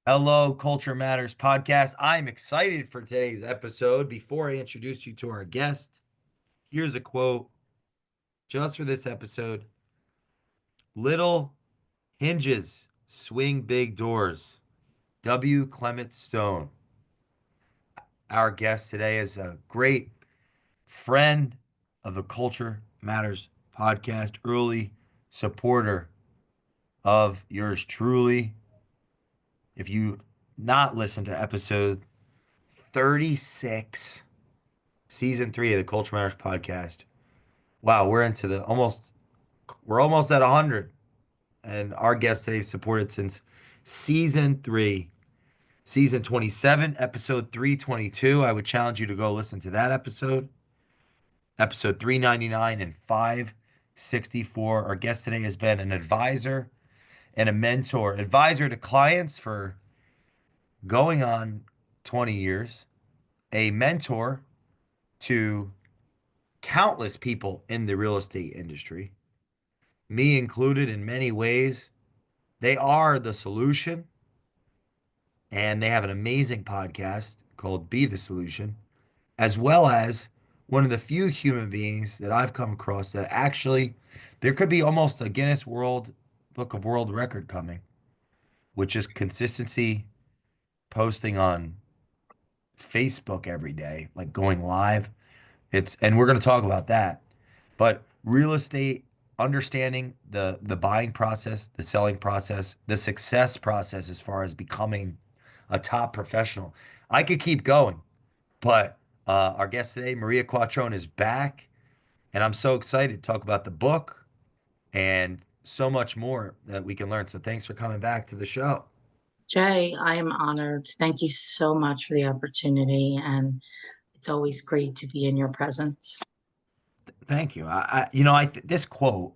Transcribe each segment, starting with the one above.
Hello, Culture Matters podcast. I'm excited for today's episode. Before I introduce you to our guest, here's a quote just for this episode. Little hinges swing big doors. W. Clement Stone. Our guest today is a great friend of the Culture Matters podcast, early supporter of yours truly. If you not listened to episode 36, season 3 of the Culture Matters podcast. Wow, we're almost at 100. And our guest today supported since season 3, season 27, episode 322. I would challenge you to go listen to that episode 399 and 564. Our guest today has been an advisor and a mentor, advisor to clients for going on 20 years, a mentor to countless people in the real estate industry, me included in many ways. They are the solution, and they have an amazing podcast called Be the Solution, as well as one of the few human beings that I've come across that actually there could be almost a Guinness World Book of World Record coming, which is consistency, posting on Facebook every day, like going live. And we're going to talk about that. But real estate, understanding the buying process, the selling process, the success process as far as becoming a top professional. I could keep going, but our guest today, Maria Quattrone, is back, and I'm so excited to talk about the book and so much more that we can learn. So thanks for coming back to the show. Jay, I am honored. Thank you so much for the opportunity, and it's always great to be in your presence. Thank you. This quote,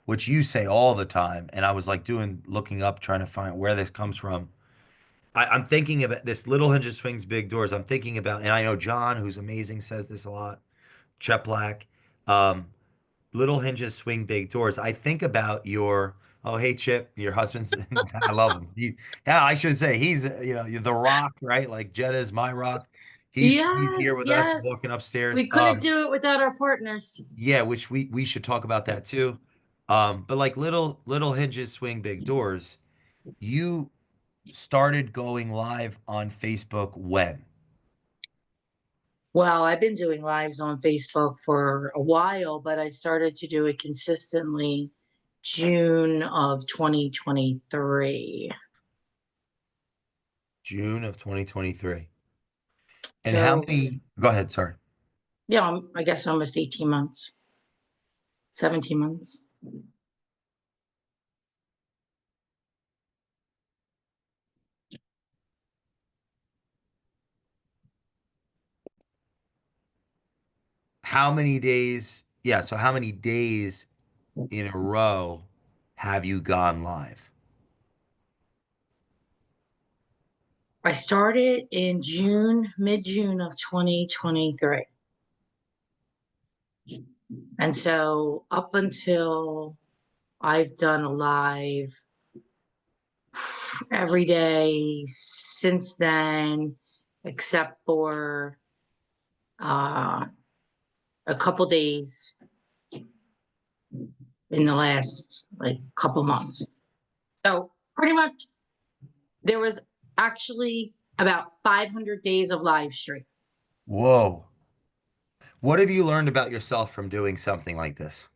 which you say all the time, and I was like looking up, trying to find out where this comes from. I'm thinking about this little hinges swings big doors. I'm thinking about, and I know John, who's amazing, says this a lot. Chet Black, um, little hinges swing big doors. I think about oh, hey, Chip, your husband's, I love him. Yeah, I should say he's, the rock, right? Like Jetta is my rock. He's here Yes, with us, yes. walking upstairs. We couldn't do it without our partners. Yeah, which we should talk about that too. But like little hinges swing big doors. You started going live on Facebook when? Well, I've been doing lives on Facebook for a while, but I started to do it consistently June of 2023. June of 2023. And how So, many? Go ahead, sorry. yeah, I guess almost 18 months, 17 months. How many days? Yeah, so how many days in a row have you gone live? I started in June, mid-June of 2023. And so up until I've done a live every day since then, except for uh, a couple days in the last like couple months. So pretty much there was actually about 500 days of live stream. Whoa. What have you learned about yourself from doing something like this?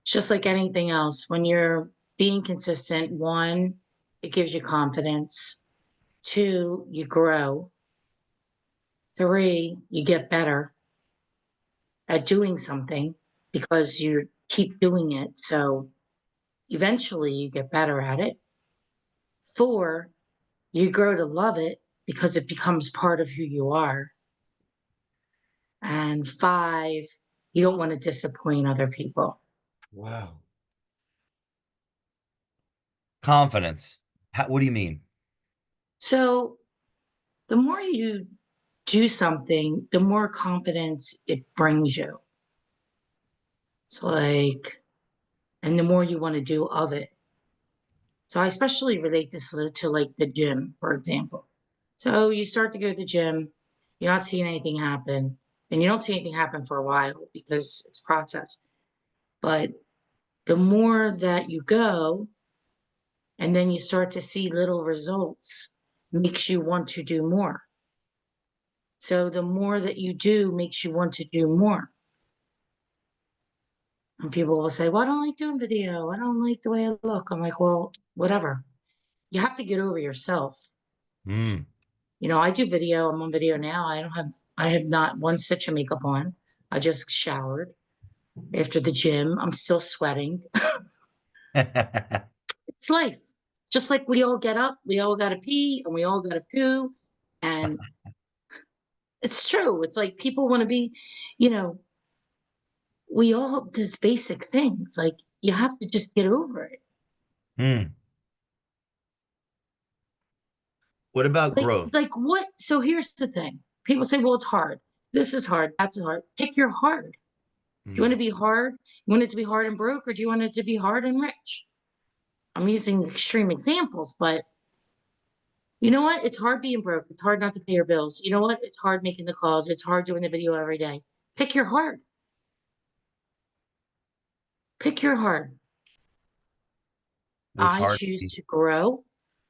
It's just like anything else. When you're being consistent, one, it gives you confidence. Two, you grow. Three, you get better at doing something because you keep doing it. So eventually you get better at it. Four, you grow to love it because it becomes part of who you are. And five, you don't want to disappoint other people. Wow. Confidence. What do you mean? So the more you do something, the more confidence it brings you. So, like, and the more you want to do of it. So I especially relate this to like the gym, for example. So you start to go to the gym, you're not seeing anything happen, and you don't see anything happen for a while because it's a process. But the more that you go, and then you start to see little results, makes you want to do more. So the more that you do makes you want to do more. And people will say, well, I don't like doing video. I don't like the way I look. I'm like, well, whatever. You have to get over yourself. Mm. I do video. I'm on video now. I have not one stitch of makeup on. I just showered after the gym. I'm still sweating. It's life. Just like we all get up, we all got to pee and we all got to poo. And it's true. It's like people want to be, you know, we all just basic things. Like you have to just get over it. Mm. What about Like, growth? like what? So here's the thing. People say, well, it's hard. This is hard. That's hard. Pick your hard. Do you want to Mm. be hard? You want it to be hard and broke, or do you want it to be hard and rich? I'm using extreme examples, but you know what? It's hard being broke. It's hard not to pay your bills. You know what? It's hard making the calls. It's hard doing the video every day. Pick your heart. Pick your heart. What's I hard? choose to grow.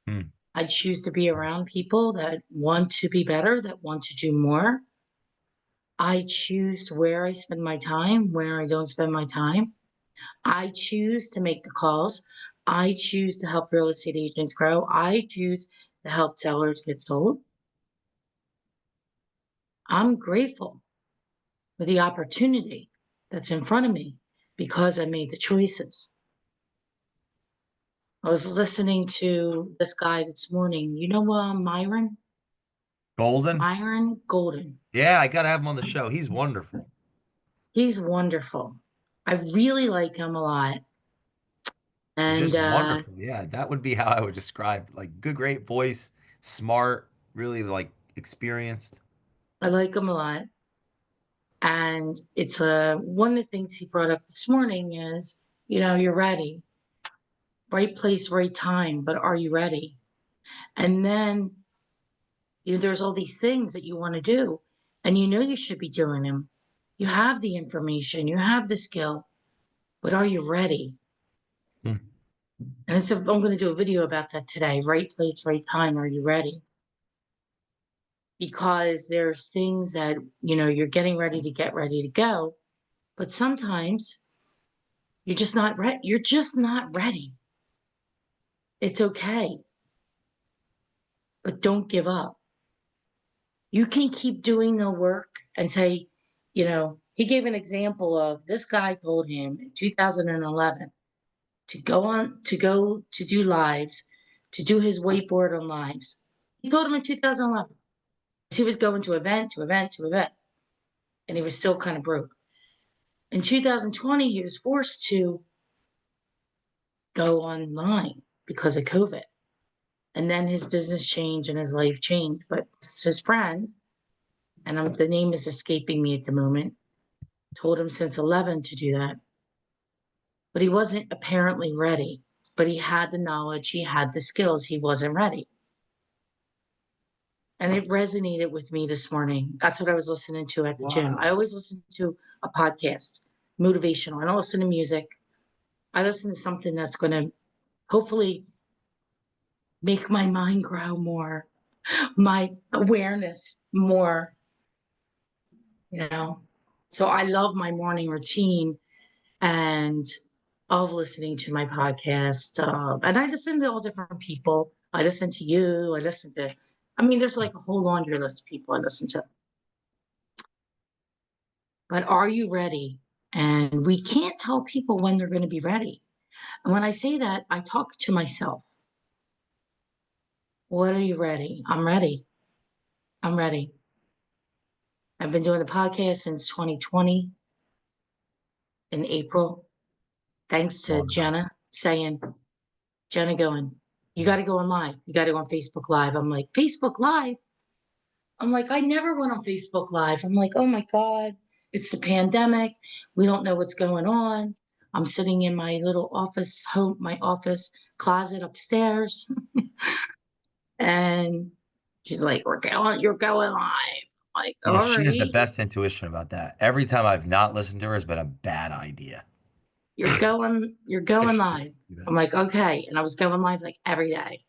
Mm. I choose to be around people that want to be better, that want to do more. I choose where I spend my time, where I don't spend my time. I choose to make the calls. I choose to help real estate agents grow. I choose to help sellers get sold. I'm grateful for the opportunity that's in front of me because I made the choices. I was listening to this guy this morning. You know, Myron? Golden? Myron Golden. Yeah, I gotta have him on the show. He's wonderful. He's wonderful. I really like him a lot. And Just wonderful. Yeah, that would be how I would describe like good, great voice, smart, really like experienced. I like him a lot. And it's one of the things he brought up this morning is, you're ready. Right place, right time, but are you ready? And then, there's all these things that you want to do, and you should be doing them. You have the information, you have the skill, but are you ready? Hmm. And so I'm going to do a video about that today. Right place, right time. Are you ready? Because there's things that, you're getting ready to get ready to go, but sometimes you're just not ready. You're just not ready. It's okay, but don't give up. You can keep doing the work and say, he gave an example of this guy told him in 2011 to do lives, to do his whiteboard on lives. He told him in 2011 he was going to event to event to event, and he was still kind of broke. In 2020, he was forced to go online because of COVID. And then his business changed and his life changed. But his friend, and the name is escaping me at the moment, told him since 11 to do that. But he wasn't apparently ready. But he had the knowledge, he had the skills, he wasn't ready. And it resonated with me this morning. That's what I was listening to at the gym. I Wow. always listen to a podcast, motivational. I don't listen to music. I listen to something that's going to hopefully make my mind grow more, my awareness more, you know. So I love my morning routine and of listening to my podcast. And I listen to all different people. I listen to you. There's like a whole laundry list of people I listen to. But are you ready? And we can't tell people when they're going to be ready. And when I say that, I talk to myself. What are you ready? I'm ready. I'm ready. I've been doing the podcast since 2020 in April, thanks to Wow. Jenna going, you got to go on live. You got to go on Facebook Live. I'm like, Facebook Live? I'm like, I never went on Facebook Live. I'm like, oh my God, it's the pandemic. We don't know what's going on. I'm sitting in my little office home, my office closet upstairs. And she's like, you're going live. I'm like, Yeah, all she has the right, best intuition about that. Every time I've not listened to her has been a bad idea. you're going live. Just, you know. I'm like, okay. And I was going live like every day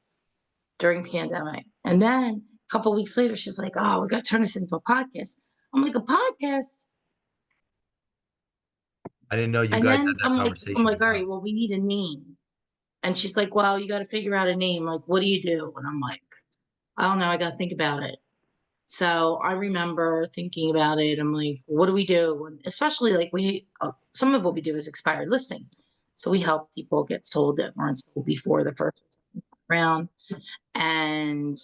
during pandemic. And then a couple weeks later, she's like, oh, we got to turn this into a podcast. I'm like, a podcast? I didn't know you And guys had then that I'm conversation. like, all right, Wow. well, we need a name. And she's like, well, you got to figure out a name. Like, what do you do? And I'm like, I don't know. I got to think about it. So I remember thinking about it. I'm like, what do we do? And especially like some of what we do is expired listing. So we help people get sold that weren't sold before the first round. And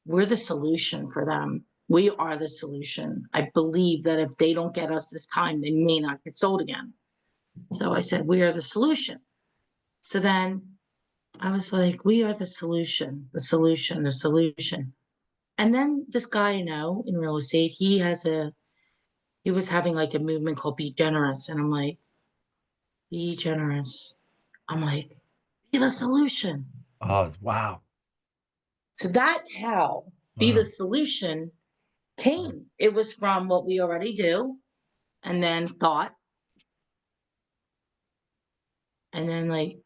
we're the solution for them. We are the solution. I believe that if they don't get us this time, they may not get sold again. So I said, we are the solution. So then I was like, we are the solution, the solution, the solution. And then this guy I know in real estate, he was having like a movement called Be Generous. And I'm like, be generous. I'm like, be the solution. Oh, wow. So that's how Be the Wow. Solution came. It was from what we already do and then thought. And then like,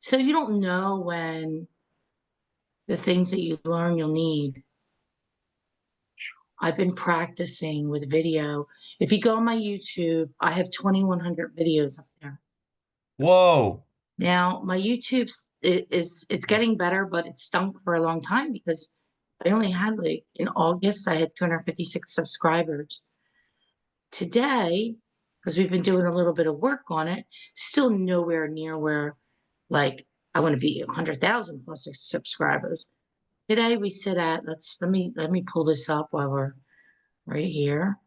so you don't know when the things that you learn you'll need. I've been practicing with video. If you go on my YouTube, I have 2,100 videos up there. Whoa. Now, my YouTube's it's getting better, but it stunk for a long time because I only had like in August I had 256 subscribers. Today, because we've been doing a little bit of work on it, still nowhere near where like I want to be 100,000 plus subscribers. Today we sit at let me pull this up while we're right here.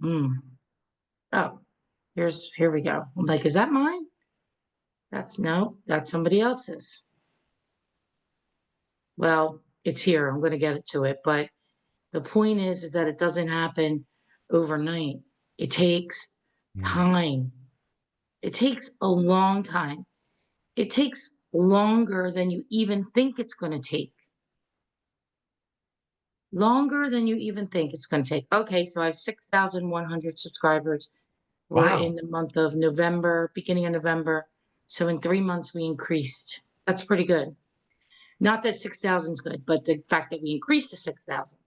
Oh, here we go. I'm like, is that mine? That's somebody else's. Well, it's here. I'm going to get it to it. But the point is that it doesn't happen overnight. It takes Mm. time. It takes a long time. It takes longer than you even think it's going to take. Longer than you even think it's going to take. Okay, so I have 6,100 subscribers. We're in Wow. the month of November, beginning of November. So in 3 months, we increased. That's pretty good. Not that 6,000 is good, but the fact that we increased to 6,000.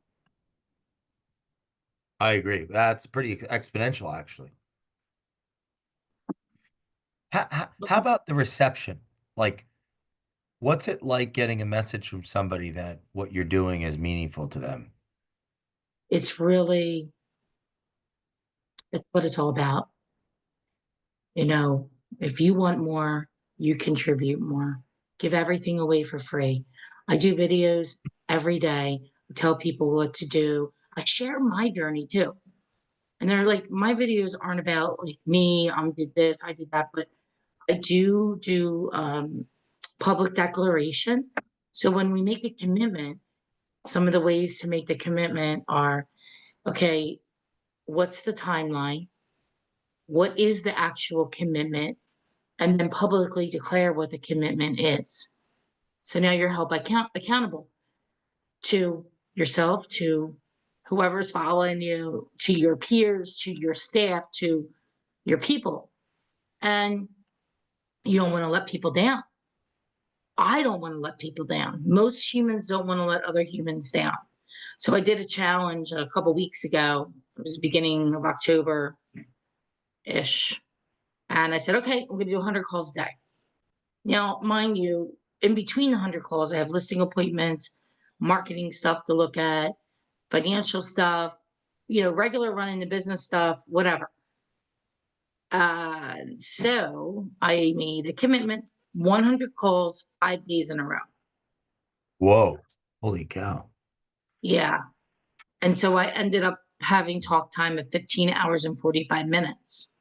I agree. That's pretty exponential, actually. How about the reception? Like, what's it like getting a message from somebody that what you're doing is meaningful to them? It's really, it's what it's all about. You know, if you want more, you contribute more. Give everything away for free. I do videos every day. I tell people what to do. I share my journey too. And they're like, my videos aren't about like me, I did this, I did that, but I do public declaration. So when we make a commitment, some of the ways to make the commitment are, okay, what's the timeline? What is the actual commitment? And then publicly declare what the commitment is. So now you're held accountable to yourself, to whoever's following you, to your peers, to your staff, to your people. And you don't want to let people down. I don't want to let people down. Most humans don't want to let other humans down. So I did a challenge a couple weeks ago. It was the beginning of October ish. And I said, okay, I'm going to do 100 calls a day. Now, mind you, in between the 100 calls, I have listing appointments, marketing stuff to look at, financial stuff, regular running the business stuff, whatever. So I made a commitment 100 calls, 5 days in a row. Whoa. Holy cow. Yeah. And so I ended up having talk time of 15 hours and 45 minutes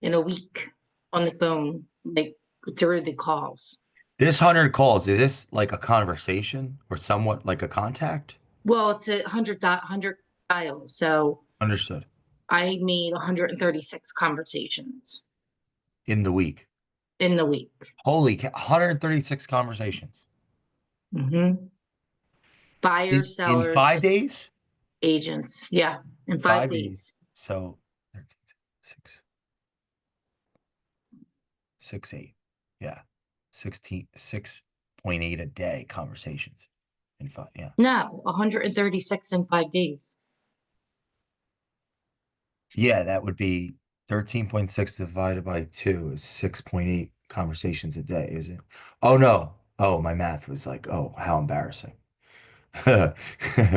in a week on the phone, like through the calls. This 100 calls, is this like a conversation or somewhat like a contact? Well, it's a hundred dials. So Understood. I made 136 conversations in the week. in the week. Holy cow, 136 conversations. Hmm. Buyers, In five sellers, days? agents. Yeah, in 5 days. 5 days. So 13, 6, 6, 8. Yeah. 16, 6.8 a day conversations in five. Yeah. No, 136 in 5 days. Yeah, that would be 13.6 divided by 2 is 6.8 conversations a day, is it? Oh no. Oh, my math was like, oh, how embarrassing. Well,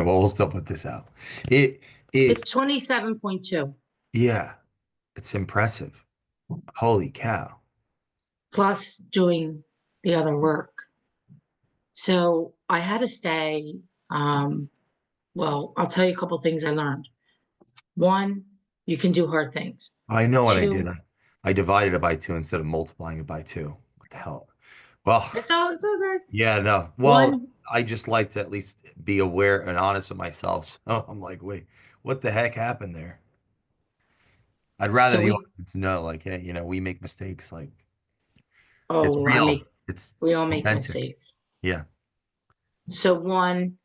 we'll still put this out. It is, It's 27.2 yeah, it's impressive. Holy cow. plus doing the other work. So I had to stay. Um, well, I'll tell you a couple things I learned. One, you can do hard things. I know what I did. Two, I divided it by 2 instead of multiplying it by 2. What the hell? Well, it's all good. yeah, no. Well, One, I just like to at least be aware and honest with myself. So I'm like, wait, what the heck happened there? I'd rather so the we, audience know, like, hey, we make mistakes. Like, it's oh, real. It's we all make authentic. mistakes. Yeah. So one,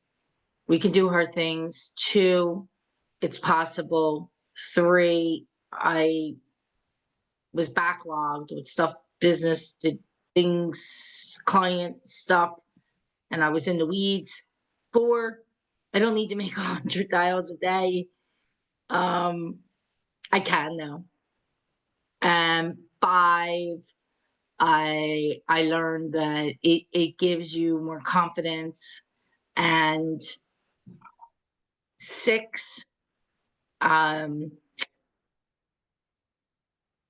we can do hard things. Two, it's possible. Three, I was backlogged with stuff, business, did things, client stuff, and I was in the weeds. Four, I don't need to make 100 dials a day. Um, I can now. And five, I learned that it gives you more confidence. And six, um,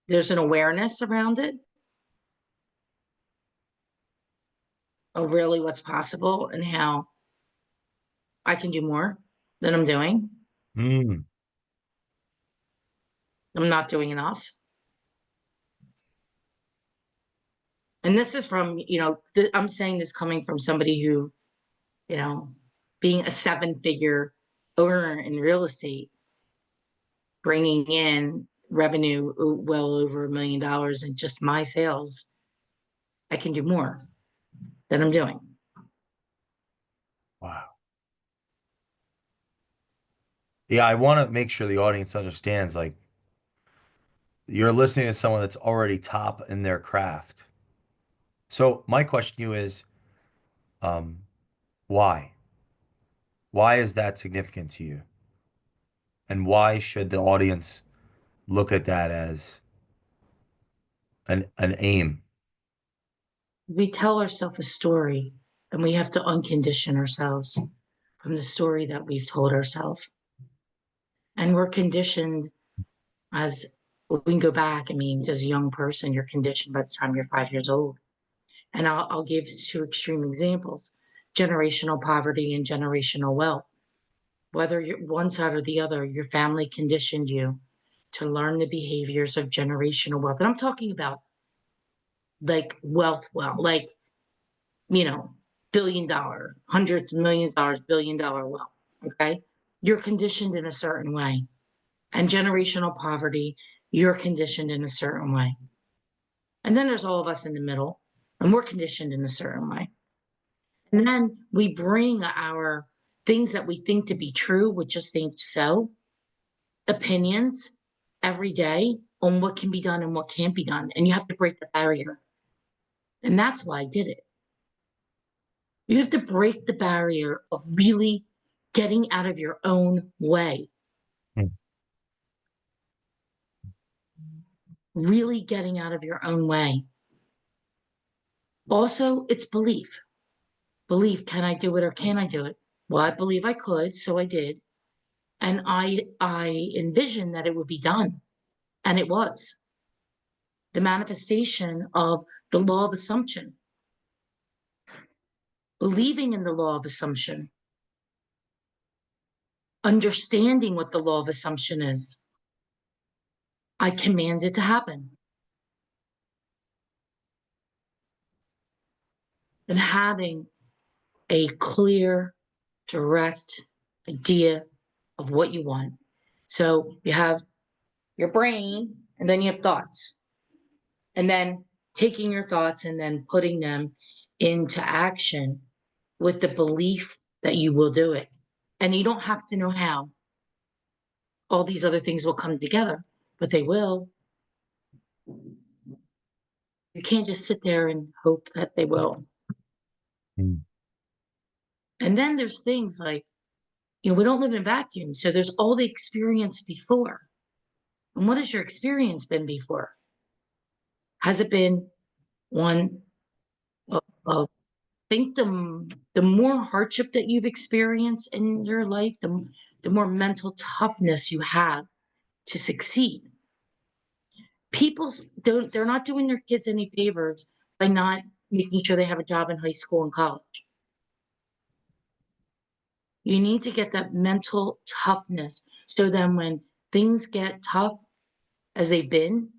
there's an awareness around it of really what's possible and how I can do more than I'm doing. Mm. I'm not doing enough. And this is from, I'm saying this coming from somebody who, you know, being a 7-figure owner in real estate, bringing in revenue well over $1 million in just my sales, I can do more than I'm doing. Wow. Yeah, I want to make sure the audience understands, like, you're listening to someone that's already top in their craft. So my question to you is, um, why? Why is that significant to you? And why should the audience look at that as an aim? We tell ourselves a story and we have to uncondition ourselves from the story that we've told ourselves. And we're conditioned as we can go back. I mean, as a young person, you're conditioned by the time you're 5 years old. And I'll give two extreme examples: generational poverty and generational wealth. Whether you're one side or the other, your family conditioned you to learn the behaviors of generational wealth. And I'm talking about like wealth, like, you know, $1 billion, hundreds of millions of dollars, $1 billion wealth. Okay. You're conditioned in a certain way. And generational poverty, you're conditioned in a certain way. And then there's all of us in the middle, and we're conditioned in a certain way. And then we bring our things that we think to be true, which just ain't so, opinions every day on what can be done and what can't be done. And you have to break the barrier. And that's why I did it. You have to break the barrier of really getting out of your own way, Hmm. really getting out of your own way. Also, it's belief. Belief, can I do it or can I do it? Well, I believe I could, so I did. And I envisioned that it would be done. And it was the manifestation of the law of assumption, believing in the law of assumption, understanding what the law of assumption is. I command it to happen. And having a clear, direct idea of what you want. So you have your brain, and then you have thoughts. And then taking your thoughts and then putting them into action with the belief that you will do it. And you don't have to know how. All these other things will come together, but they will. You can't just sit there and hope that they will. Mm. And then there's things like, we don't live in a vacuum. So there's all the experience before. And what has your experience been before? Has it been one of think the more hardship that you've experienced in your life, the more mental toughness you have to succeed. People they're not doing their kids any favors by not making sure they have a job in high school and college. You need to get that mental toughness so then when things get tough as they've been,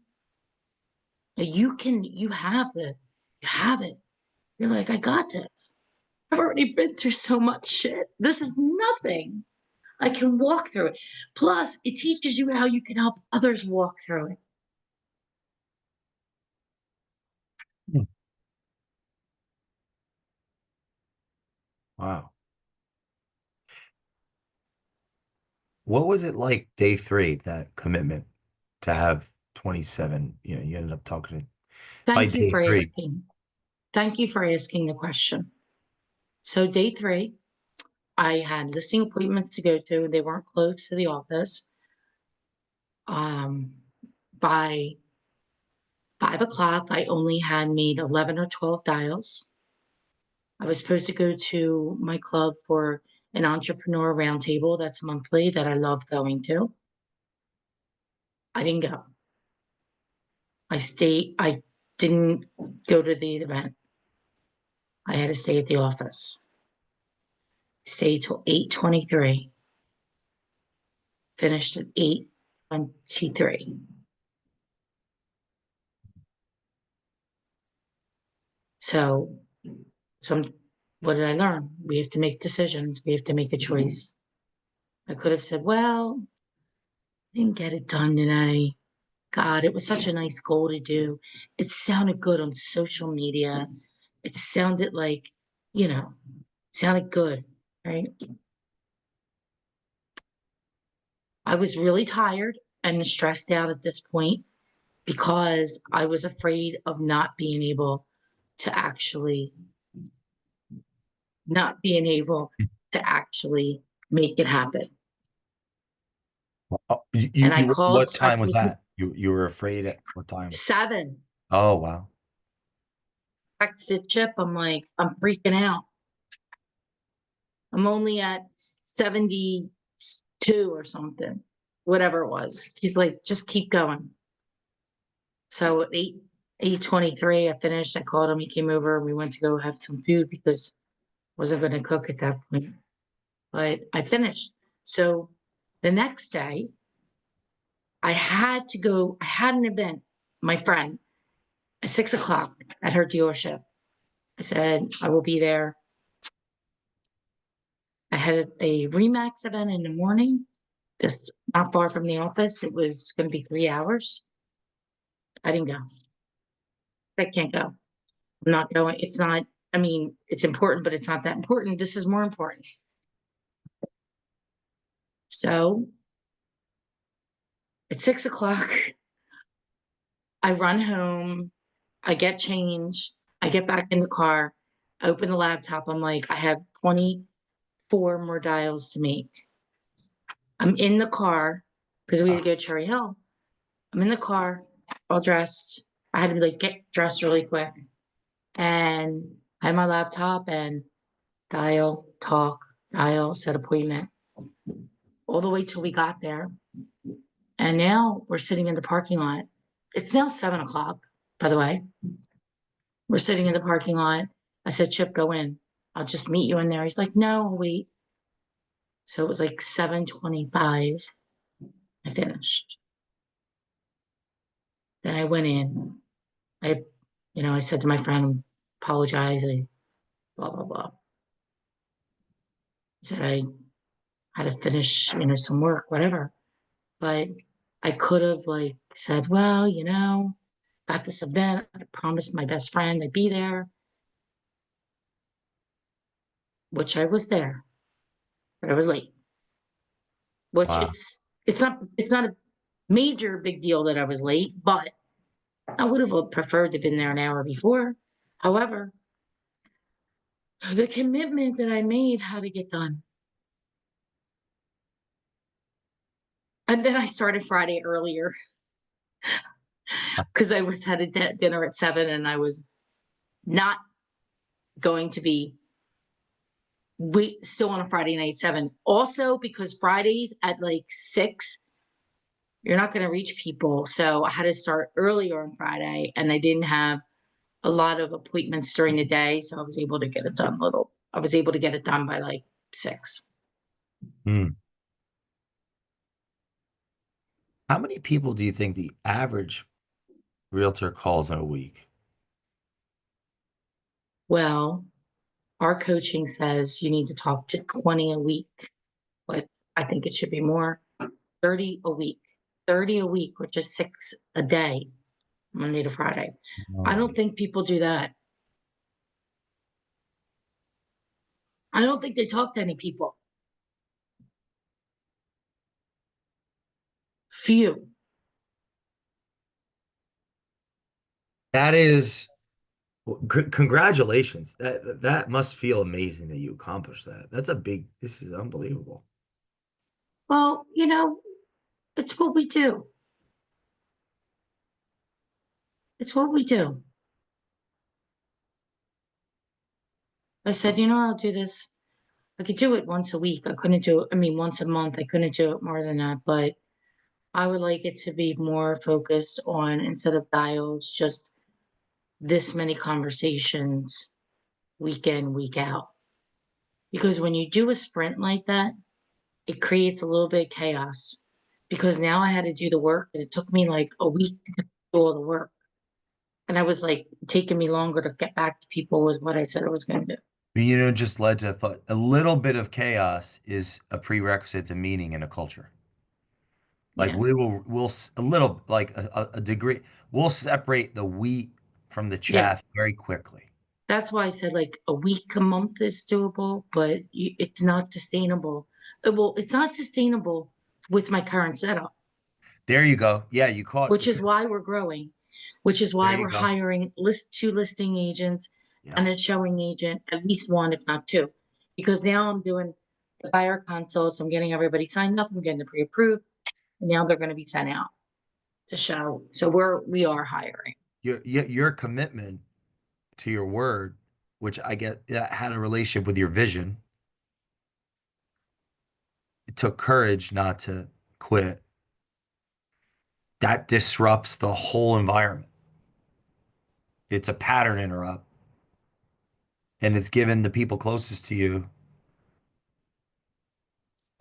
you have it. You're like, I got this. I've already been through so much shit. This is nothing. I can walk through it. Plus, it teaches you how you can help others walk through it. Mm. Wow. What was it like day three, that commitment to have 27? You ended up talking to by Thank you day for three. asking. Thank you for asking the question. So, day three, I had listing appointments to go to. They weren't close to the office. Um, by 5 o'clock, I only had made 11 or 12 dials. I was supposed to go to my club for an entrepreneur roundtable that's monthly that I love going to. I didn't go. I didn't go to the event. I had to stay at the office. Stayed till 8:23. Finished at 8:23. So what did I learn? We have to make decisions. We have to make a choice. I could have said, well, I didn't get it done today. God, it was such a nice goal to do. It sounded good on social media. It sounded like, sounded good, right? I was really tired and stressed out at this point because I was afraid of to actually not being able to actually make it happen. Oh, And I what called, time was listen, that? You were afraid at what time? 7, Oh, wow. texted Chip. I'm like, I'm freaking out. I'm only at 72 or something, whatever it was. He's like, just keep going. So at 8:23, I finished. I called him. He came over. We went to go have some food because I wasn't going to cook at that point. But I finished. So the next day, I had to go. I had an event. My friend at 6 o'clock at her dealership. I said I will be there. I had a ReMax event in the morning, just not far from the office. It was going to be 3 hours. I didn't go. I can't go. I'm not going. It's not, I mean, it's important, but it's not that important. This is more important. So at 6 o'clock, I run home. I get changed. I get back in the car. I open the laptop. I'm like, I have 24 more dials to make. I'm in the car because we had to go to Cherry Hill. I'm in the car, all dressed. I had to like get dressed really quick. And I had my laptop and dial, talk, dial, set appointment, all the way till we got there. And now we're sitting in the parking lot. It's now 7 o'clock, by the way. We're sitting in the parking lot. I said, Chip, go in. I'll just meet you in there. He's like, no, wait. So it was like 7:25. I finished. Then I went in. I, I said to my friend, apologize. I blah, blah, blah. I said I had to finish, some work, whatever. But I could have like said, well, got this event. I promised my best friend I'd be there, which I was there, but I was late. Which Wow. it's not a major big deal that I was late, but I would have preferred to have been there an hour before. However, the commitment that I made had to get done. And then I started Friday earlier because I was headed to dinner at 7 and I was not going to be wait still on a Friday night 7. Also, because Fridays at like 6, you're not going to reach people. So I had to start earlier on Friday and I didn't have a lot of appointments during the day. So I was able to get it done I was able to get it done by like 6. Hmm. How many people do you think the average realtor calls in a week? Well, our coaching says you need to talk to 20 a week, but I think it should be more 30 a week. 30 a week, which is 6 a day, Monday to Friday. I Oh. don't think people do that. I don't think they talk to any people. Few. That is, well, congratulations. That must feel amazing that you accomplished that. This is unbelievable. Well, it's what we do. It's what we do. I said, I'll do this. I could do it once a week. I couldn't do it. I mean, once a month. I couldn't do it more than that. But I would like it to be more focused on, instead of dials, just this many conversations week in, week out. Because when you do a sprint like that, it creates a little bit of chaos. Because now I had to do the work, and it took me like a week to do all the work. And I was like, taking me longer to get back to people was what I said I was going to do. Just led to thought a little bit of chaos is a prerequisite to meaning in a culture. Like Yeah. a little, like a degree, we'll separate the wheat from the Yeah. chaff very quickly. That's why I said like a week, a month is doable, but it's not sustainable. Well, it's not sustainable with my current setup, There you go. Yeah, you caught. which is why we're growing, which is There why you we're go. hiring two listing agents Yeah. and a showing agent, at least one, if not two, because now I'm doing the buyer consults. I'm getting everybody signed up. I'm getting the pre-approved, and now they're going to be sent out to show. So we are hiring. Your commitment to your word, which I get that had a relationship with your vision. It took courage not to quit. That disrupts the whole environment. It's a pattern interrupt, and it's given the people closest to you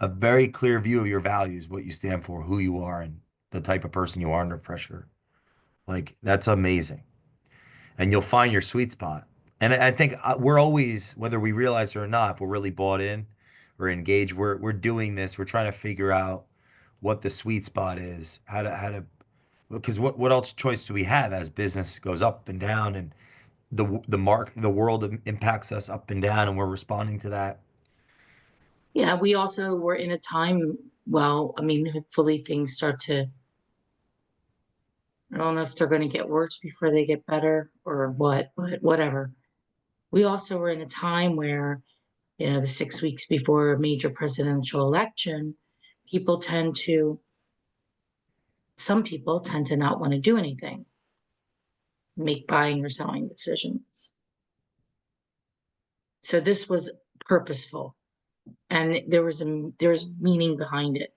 a very clear view of your values, what you stand for, who you are, and the type of person you are under pressure. Like that's amazing. And you'll find your sweet spot. And I think we're always, whether we realize it or not, if we're really bought in or engaged, we're doing this. We're trying to figure out what the sweet spot is, because what else choice do we have as business goes up and down, and the world impacts us up and down, and we're responding to that. Yeah, we also were in a time, well, I mean, hopefully things start to, I don't know if they're going to get worse before they get better or what, but whatever. We also were in a time where, the 6 weeks before a major presidential election, people tend to, some people tend to not want to do anything, make buying or selling decisions. So this was purposeful, and there was meaning behind it.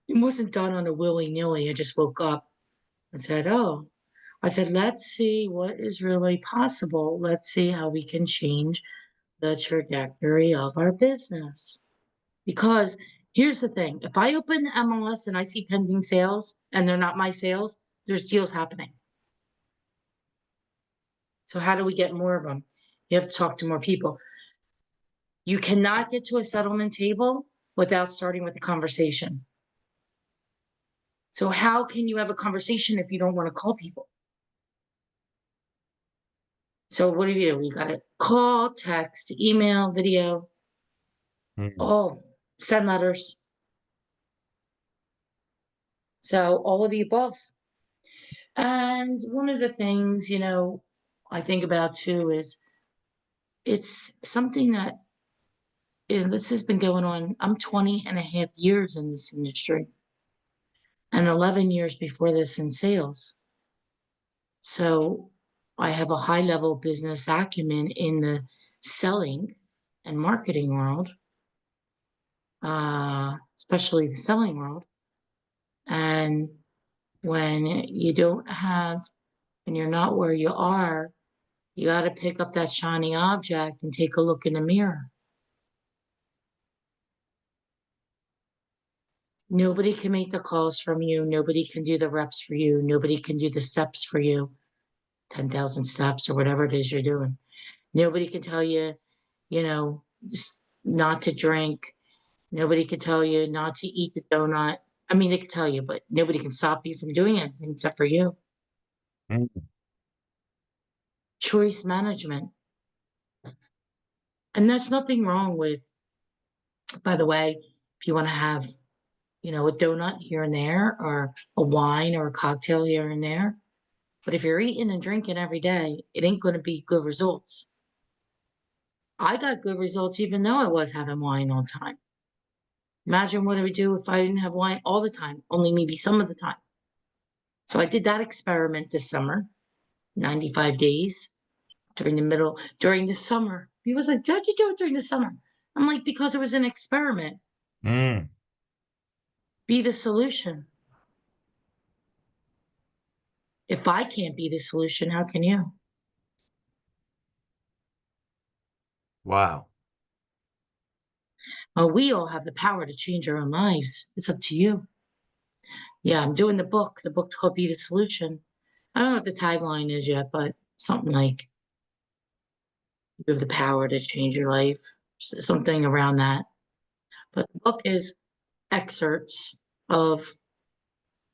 It wasn't done on a willy-nilly. I just woke up and said, oh, I said, let's see what is really possible. Let's see how we can change the trajectory of our business. Because here's the thing, if I open the MLS and I see pending sales and they're not my sales, there's deals happening. So, how do we get more of them? You have to talk to more people. You cannot get to a settlement table without starting with a conversation. So how can you have a conversation if you don't want to call people? So what do? You got to call, text, email, video, Mm. all send letters. So all of the above. And one of the things, I think about too is it's something that this has been going on. I'm 20 and a half years in this industry and 11 years before this in sales. So I have a high level business acumen in the selling and marketing world, especially the selling world. And when you don't have, and you're not where you are, you got to pick up that shiny object and take a look in the mirror. Nobody can make the calls from you. Nobody can do the reps for you. Nobody can do the steps for you, 10,000 steps or whatever it is you're doing. Nobody can tell you, just not to drink. Nobody can tell you not to eat the donut. I mean, they can tell you, but nobody can stop you from doing anything except for you. Mm. Choice management. And there's nothing wrong with, by the way, if you want to have, a donut here and there, or a wine or a cocktail here and there. But if you're eating and drinking every day, it ain't going to be good results. I got good results even though I was having wine all the time. Imagine what I would do if I didn't have wine all the time, only maybe some of the time. So I did that experiment this summer, 95 days during the summer. He was like, how'd you do it during the summer? I'm like, because it was an experiment. Mm. Be the solution. If I can't be the solution, how can you? Wow. We all have the power to change our own lives. It's up to you. Yeah, I'm doing the book. The book's called Be the Solution. I don't know what the tagline is yet, but something like you have the power to change your life, something around that. But the book is excerpts of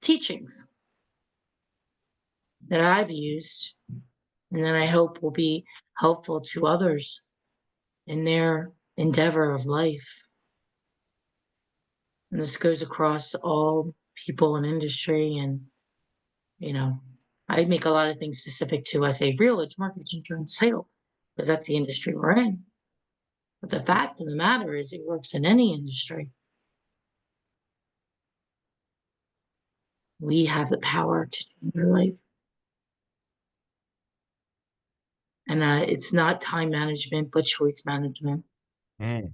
teachings that I've used and that I hope will be helpful to others in their endeavor of life. And this goes across all people in industry. And, you know, I make a lot of things specific to, I say, realtor, marketing, insurance, sale, because that's the industry we're in. But the fact of the matter is, it works in any industry. We have the power to change our life. And it's not time management, but choice management. Mm.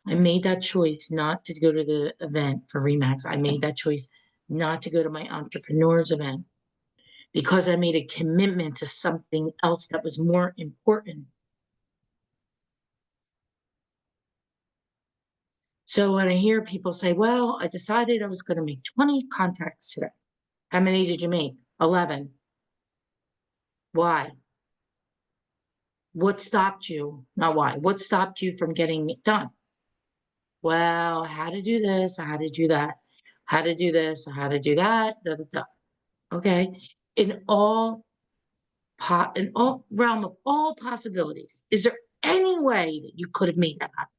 I made that choice not to go to the event for ReMax. I made that choice not to go to my entrepreneurs event because I made a commitment to something else that was more important. So when I hear people say, well, I decided I was going to make 20 contacts today. How many did you make? 11. Why? What stopped you? Not why. What stopped you from getting it done? Well, I had to do this. I had to do that. I had to do this. I had to do that. Da, da, da. Okay. In all in all realm of all possibilities, is there any way that you could have made that happen?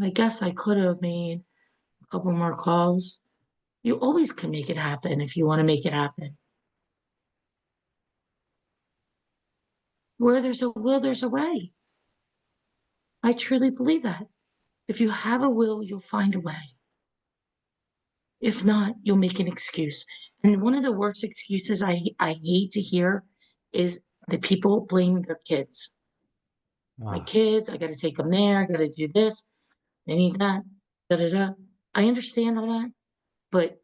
I guess I could have made a couple more calls. You always can make it happen if you want to make it happen. Where there's a will, there's a way. I truly believe that. If you have a will, you'll find a way. If not, you'll make an excuse. And one of the worst excuses I hate to hear is that people blame their kids. My Ah. kids, I got to take them there. I got to do this. They need that. Da, da, da. I understand all that, but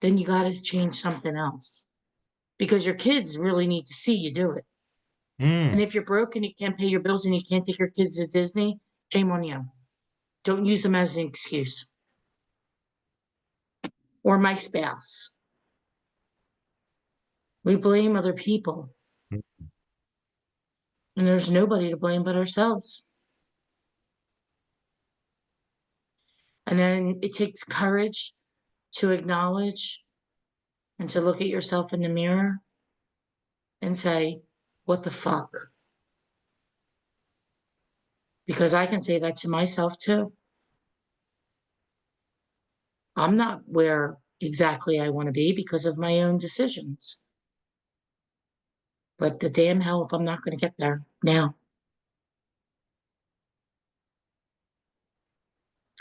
then you got to change something else because your kids really need to see you do it. And Mm. if you're broke and you can't pay your bills and you can't take your kids to Disney, shame on you. Don't use them as an excuse. Or my spouse. We blame other people, and there's nobody to blame but ourselves. And then it takes courage to acknowledge and to look at yourself in the mirror and say, what the fuck? Because I can say that to myself too. I'm not where exactly I want to be because of my own decisions. But the damn hell if I'm not going to get there now.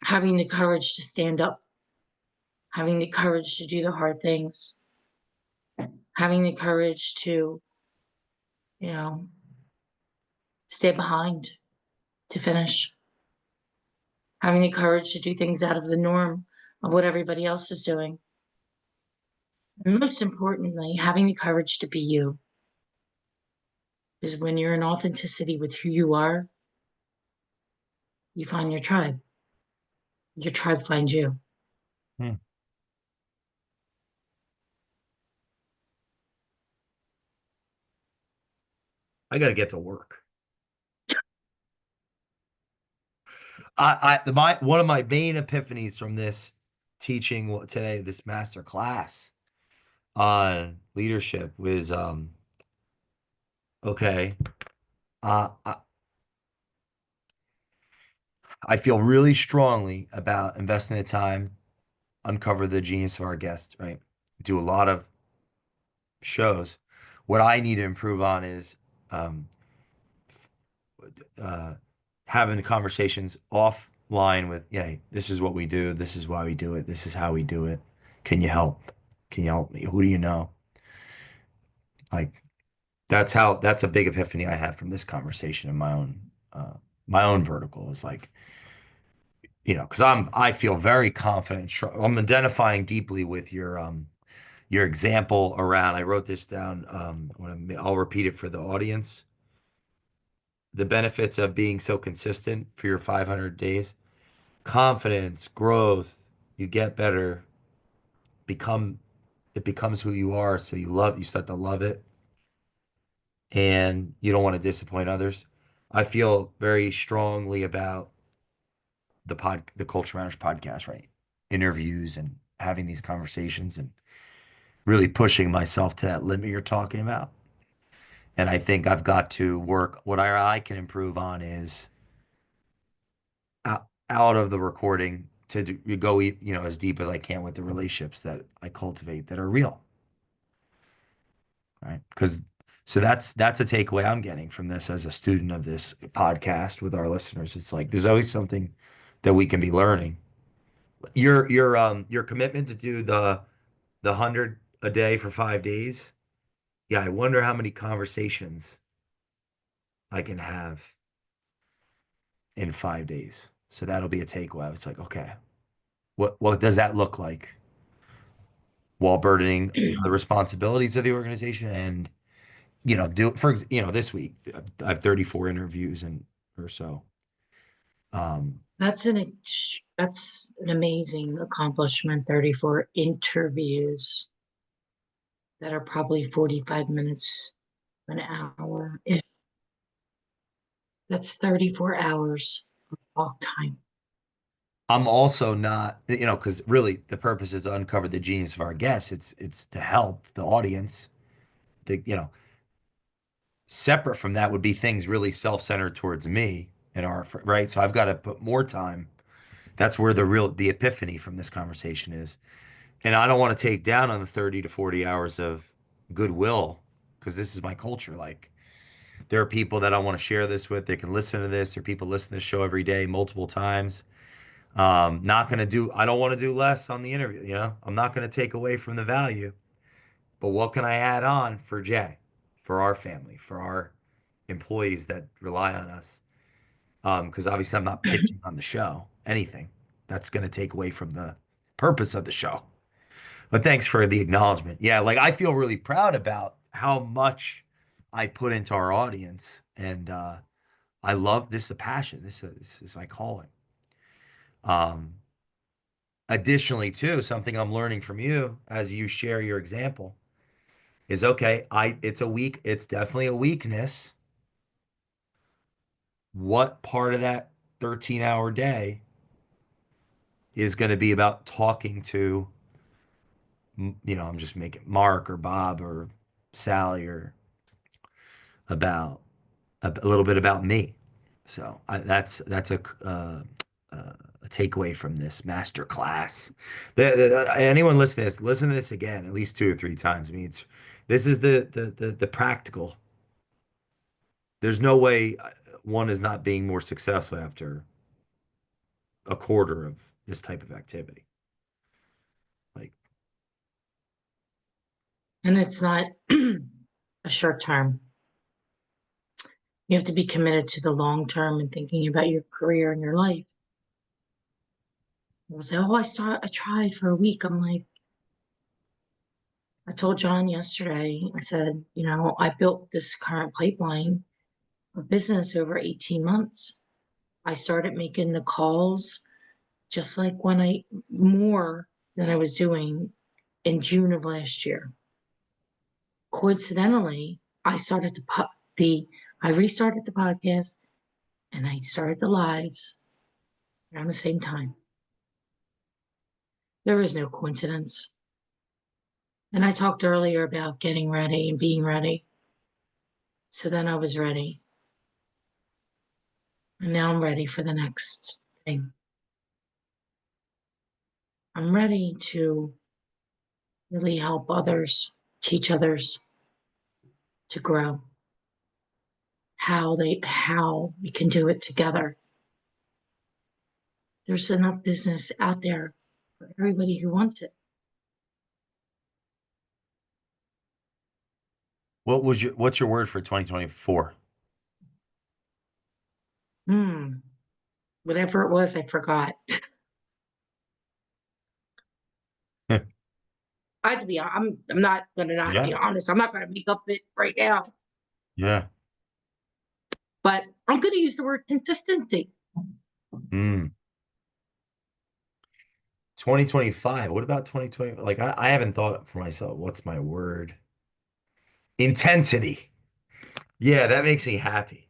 Having the courage to stand up, having the courage to do the hard things, having the courage to, you know, stay behind to finish, having the courage to do things out of the norm of what everybody else is doing. And most importantly, having the courage to be you. Is when you're in authenticity with who you are, you find your tribe. Your tribe finds you. Hmm. I got to get to work. My one of my main epiphanies from this teaching today, this master class on leadership was, okay, uh, I, I feel really strongly about investing the time, uncover the genius of our guest, right? Do a lot of shows. What I need to improve on is um, uh, having the conversations offline with, yeah, this is what we do. This is why we do it. This is how we do it. Can you help? Can you help me? Who do you know? Like that's a big epiphany I had from this conversation in my own vertical is like, because I feel very confident. I'm identifying deeply with your example around. I wrote this down. I'll repeat it for the audience. The benefits of being so consistent for your 500 days. Confidence, growth, you get better, become it becomes who you are, so you start to love it, and you don't want to disappoint others. I feel very strongly about the Culture Matters podcast, right? Interviews and having these conversations and really pushing myself to that limit you're talking about. And I think I've got to work. What I can improve on is out of the recording to go as deep as I can with the relationships that I cultivate that are real, right? Because so that's a takeaway I'm getting from this as a student of this podcast with our listeners. It's like there's always something that we can be learning. Your commitment to do the 100 a day for 5 days. Yeah, I wonder how many conversations I can have in 5 days. So that'll be a takeaway. It's like, okay, what does that look like while burdening the responsibilities of the organization and do this week I have 34 interviews and or so. Um, That's an amazing accomplishment. 34 interviews that are probably 45 minutes, an hour. If that's 34 hours of talk time. I'm also not, because really the purpose is to uncover the genius of our guests. It's to help the audience. Separate from that would be things really self-centered towards me and right. So I've got to put more time. That's where the epiphany from this conversation is. And I don't want to take down on the 30 to 40 hours of goodwill because this is my culture. Like there are people that I want to share this with. They can listen to this. There are people listening to this show every day, multiple times. Not going to I don't want to do less on the interview. I'm not going to take away from the value, but what can I add on for Jay, for our family, for our employees that rely on us? Because obviously I'm not pitching on the show, anything that's going to take away from the purpose of the show. But thanks for the acknowledgement. Yeah, like I feel really proud about how much I put into our audience, and I love this is a passion. This is my calling. Um, Additionally, too, something I'm learning from you as you share your example is okay. It's definitely a weakness. What part of that 13-hour day is going to be about talking to, I'm just making Mark or Bob or Sally or about a little bit about me. So that's a takeaway from this master class. Anyone listen to this again at least 2 or 3 times. I mean, this is the practical. There's no way one is not being more successful after a quarter of this type of activity. Like, And it's not a short term. You have to be committed to the long term and thinking about your career and your life. People say, "Oh, I tried for a week." I'm like, I told John yesterday, I said, I built this current pipeline of business over 18 months. I started making the calls just like more than I was doing in June of last year. Coincidentally, I restarted the podcast and I started the lives around the same time. There is no coincidence. And I talked earlier about getting ready and being ready. So then I was ready. And now I'm ready for the next thing. I'm ready to really help others, teach others to grow, how we can do it together. There's enough business out there for everybody who wants it. what's your word for 2024? Whatever it was, I forgot. I have to be. I'm not gonna not be Yeah, honest. I'm not gonna make up it right now. yeah. But I'm gonna use the word consistency. Mm. 2025. What about 2020? Like I haven't thought for myself, what's my word? Intensity. Yeah, that makes me happy.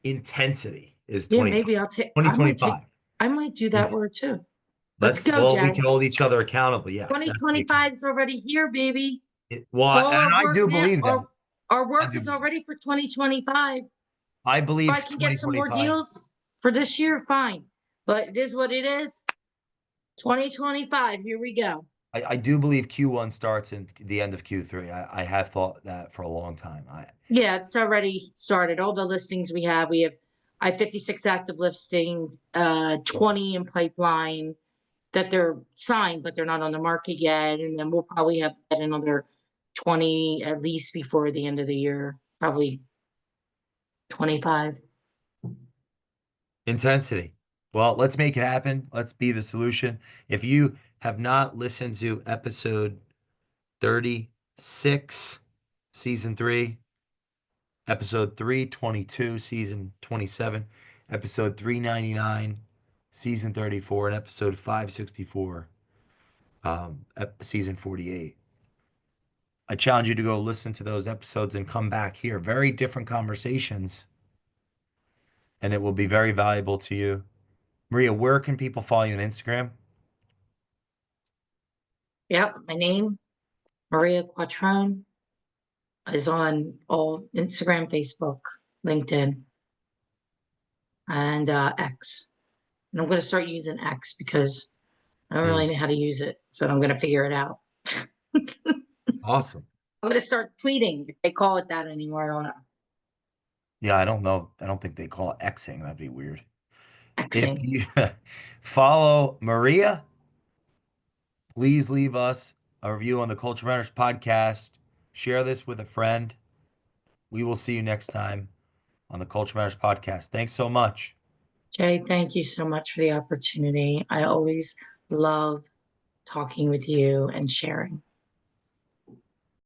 Intensity is Yeah, 25, maybe I'll take. I might take. 2025. I might do that Int word too. Let's go, well, we Jay. can hold each other accountable. Yeah, that's the 2025 is already here, baby. well, All and our I work do now, believe that. our I work do is believe. already for 2025. If I I believe can get some more 2025. deals for this year, fine. But it is what it is. 2025. Here we go. I do believe Q1 starts in the end of Q3. I have thought that for a long time. Yeah, it's already started. All the listings I have 56 active listings, 20 in pipeline that they're signed, but they're not on the market yet. And then we'll probably have another 20 at least before the end of the year, probably 25. Intensity. Well, let's make it happen. Let's be the solution. If you have not listened to episode 36, season 3, episode 322, season 27, episode 399, season 34, and episode 564, season 48. I challenge you to go listen to those episodes and come back here. Very different conversations, and it will be very valuable to you. Maria, where can people follow you on Instagram? Yep, my name, Maria Quattrone, is on all Instagram, Facebook, LinkedIn, and X. And I'm going to start using X because I don't really Mm, know how to use it, but I'm going to figure it out. awesome. I'm going to start tweeting if they call it that anymore. I don't know. Yeah, I don't know. I don't think they call it Xing. That'd be weird. If Xing. you follow Maria, please leave us a review on the Culture Matters podcast. Share this with a friend. We will see you next time on the Culture Matters podcast. Thanks so much. Jay, thank you so much for the opportunity. I always love talking with you and sharing.